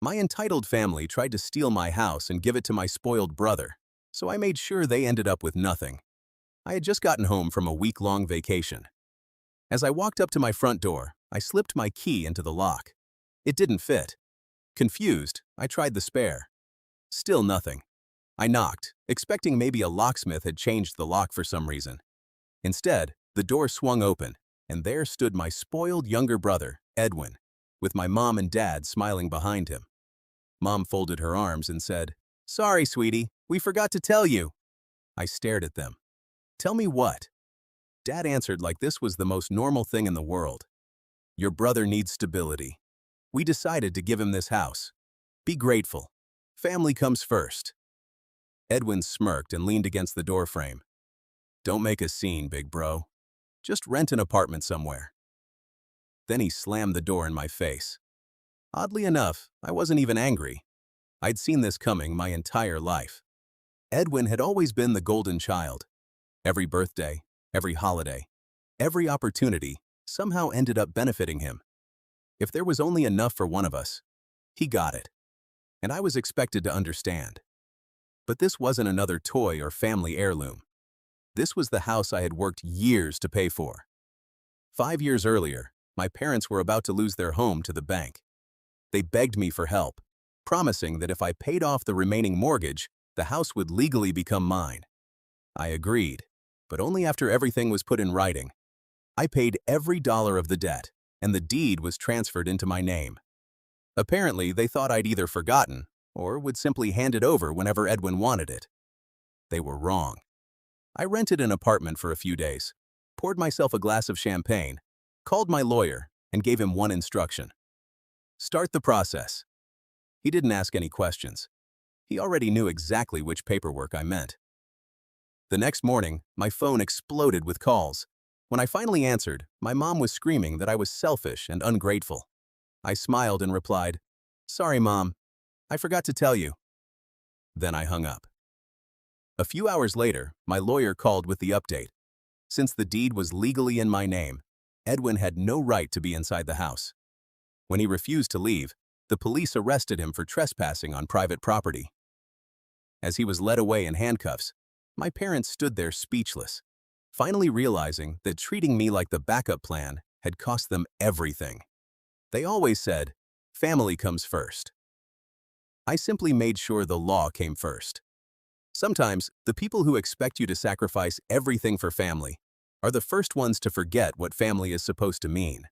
My entitled family tried to steal my house and give it to my spoiled brother, so I made sure they ended up with nothing. I had just gotten home from a week-long vacation. As I walked up to my front door, I slipped my key into the lock. It didn't fit. Confused, I tried the spare. Still nothing. I knocked, expecting maybe a locksmith had changed the lock for some reason. Instead, the door swung open, and there stood my spoiled younger brother, Edwin, with my mom and dad smiling behind him. Mom folded her arms and said, "Sorry, sweetie, we forgot to tell you." I stared at them. "Tell me what?" Dad answered like this was the most normal thing in the world. "Your brother needs stability. We decided to give him this house. Be grateful. Family comes first." Edwin smirked and leaned against the doorframe. "Don't make a scene, big bro. Just rent an apartment somewhere." Then he slammed the door in my face. Oddly enough, I wasn't even angry. I'd seen this coming my entire life. Edwin had always been the golden child. Every birthday, every holiday, every opportunity somehow ended up benefiting him. If there was only enough for one of us, he got it. And I was expected to understand. But this wasn't another toy or family heirloom. This was the house I had worked years to pay for. 5 years earlier, my parents were about to lose their home to the bank. They begged me for help, promising that if I paid off the remaining mortgage, the house would legally become mine. I agreed, but only after everything was put in writing. I paid every dollar of the debt, and the deed was transferred into my name. Apparently, they thought I'd either forgotten or would simply hand it over whenever Edwin wanted it. They were wrong. I rented an apartment for a few days, poured myself a glass of champagne, called my lawyer, and gave him one instruction. Start the process. He didn't ask any questions. He already knew exactly which paperwork I meant. The next morning, my phone exploded with calls. When I finally answered, my mom was screaming that I was selfish and ungrateful. I smiled and replied, "Sorry, Mom. I forgot to tell you." Then I hung up. A few hours later, my lawyer called with the update. Since the deed was legally in my name, Edwin had no right to be inside the house. When he refused to leave, the police arrested him for trespassing on private property. As he was led away in handcuffs, my parents stood there speechless, finally realizing that treating me like the backup plan had cost them everything. They always said, "Family comes first." I simply made sure the law came first. Sometimes, the people who expect you to sacrifice everything for family are the first ones to forget what family is supposed to mean.